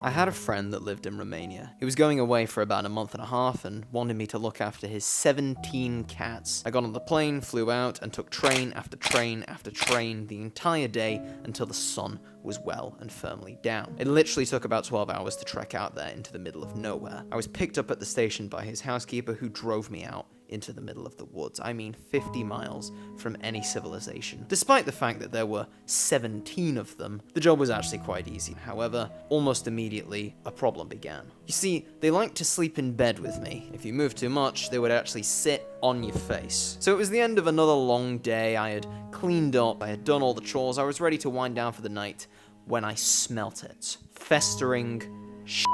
I had a friend that lived in Romania. He was going away for about a month and a half and wanted me to look after his 17 cats. I got on the plane, flew out, and took train after train after train the entire day until the sun was well and firmly down. It literally took about 12 hours to trek out there into the middle of nowhere. I was picked up at the station by his housekeeper who drove me out into the middle of the woods. I mean 50 miles from any civilization. Despite the fact that there were 17 of them, the job was actually quite easy. However, almost immediately, a problem began. You see, they liked to sleep in bed with me. If you moved too much, they would actually sit on your face. So it was the end of another long day. I had cleaned up, I had done all the chores, I was ready to wind down for the night when I smelt it. Festering shit.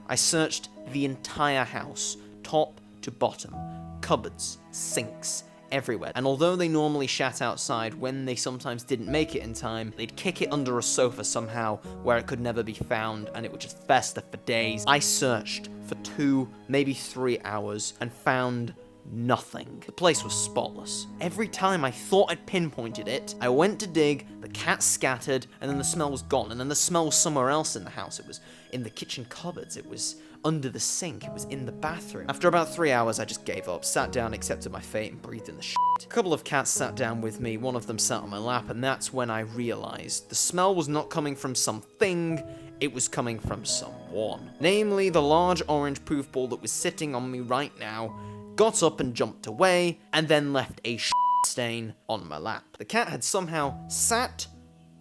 I searched the entire house, top to bottom. Cupboards, sinks, everywhere. And although they normally shat outside, when they sometimes didn't make it in time, they'd kick it under a sofa somehow where it could never be found and it would just fester for days. I searched for 2, maybe 3 hours and found nothing. The place was spotless. Every time I thought I'd pinpointed it, I went to dig, the cat scattered, and then the smell was gone, and then the smell was somewhere else in the house. It was in the kitchen cupboards, it was under the sink, it was in the bathroom. After about 3 hours, I just gave up, sat down, accepted my fate, and breathed in the shit. A couple of cats sat down with me, one of them sat on my lap, and that's when I realized the smell was not coming from something, it was coming from someone. Namely, the large orange poof ball that was sitting on me right now, got up and jumped away, and then left a shit stain on my lap. The cat had somehow sat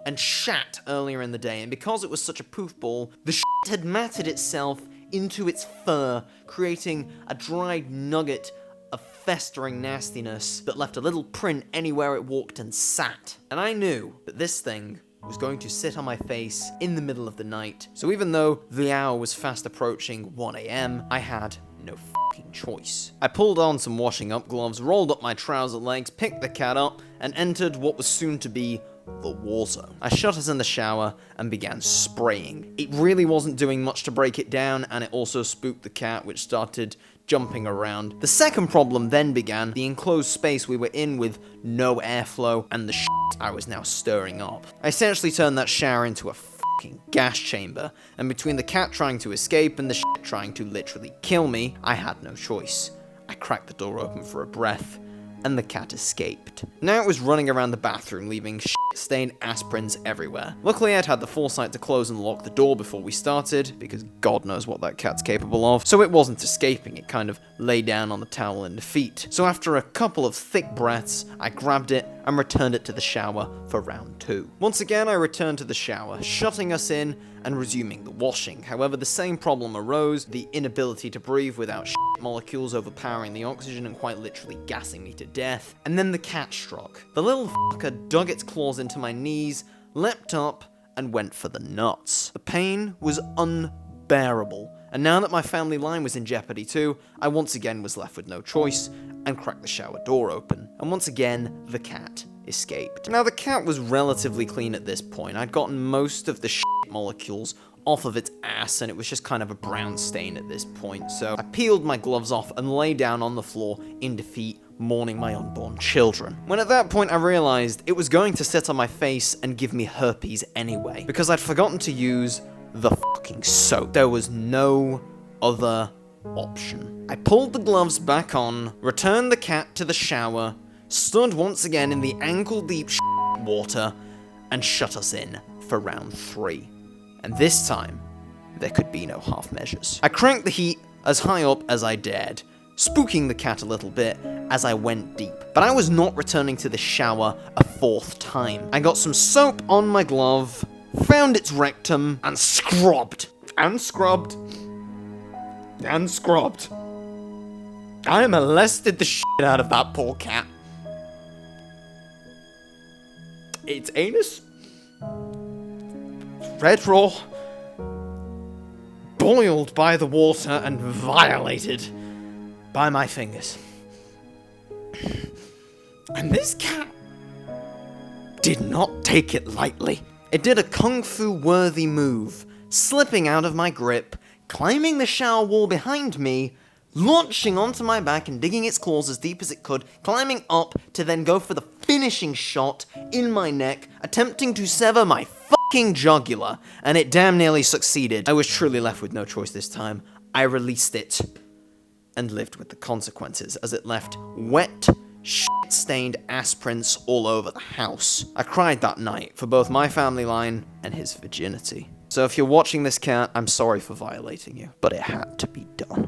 and shat earlier in the day, and because it was such a poof ball, the shit had matted itself into its fur, creating a dried nugget of festering nastiness that left a little print anywhere it walked and sat. And I knew that this thing was going to sit on my face in the middle of the night, so even though the hour was fast approaching 1 a.m., I had no fucking choice. I pulled on some washing up gloves, rolled up my trouser legs, picked the cat up, and entered what was soon to be the war zone. I shut us in the shower and began spraying. It really wasn't doing much to break it down, and it also spooked the cat, which started jumping around. The second problem then began, the enclosed space we were in with no airflow, and the shit I was now stirring up. I essentially turned that shower into a fucking gas chamber, and between the cat trying to escape and the shit trying to literally kill me, I had no choice. I cracked the door open for a breath, and the cat escaped. Now it was running around the bathroom, leaving shit-stained ass prints everywhere. Luckily, I'd had the foresight to close and lock the door before we started, because God knows what that cat's capable of, so it wasn't escaping, it kind of lay down on the towel in defeat. So after a couple of thick breaths, I grabbed it and returned it to the shower for round 2. Once again, I returned to the shower, shutting us in and resuming the washing. However, the same problem arose, the inability to breathe without shit molecules overpowering the oxygen and quite literally gassing me to death. And then the cat struck. The little fucker dug its claws into my knees, leapt up, and went for the nuts. The pain was unbearable, and now that my family line was in jeopardy too, I once again was left with no choice and cracked the shower door open. And once again, the cat escaped. Now, the cat was relatively clean at this point. I'd gotten most of the shit molecules off of its ass, and it was just kind of a brown stain at this point, so I peeled my gloves off and lay down on the floor in defeat, mourning my unborn children. When at that point I realized it was going to sit on my face and give me herpes anyway, because I'd forgotten to use the fucking soap. There was no other option. I pulled the gloves back on, returned the cat to the shower, stood once again in the ankle-deep water, and shut us in for round 3. And this time, there could be no half measures. I cranked the heat as high up as I dared, spooking the cat a little bit as I went deep. But I was not returning to the shower a 4th time. I got some soap on my glove, found its rectum, and scrubbed. And scrubbed. And scrubbed. I molested the shit out of that poor cat. Its anus, red raw, boiled by the water and violated by my fingers. And this cat did not take it lightly. It did a kung fu worthy move, slipping out of my grip, climbing the shower wall behind me, launching onto my back and digging its claws as deep as it could, climbing up to then go for the finishing shot in my neck, attempting to sever my fucking jugular, and it damn nearly succeeded. I was truly left with no choice this time. I released it and lived with the consequences as it left wet, shit-stained ass prints all over the house. I cried that night for both my family line and his virginity. So if you're watching this, cat, I'm sorry for violating you, but it had to be done.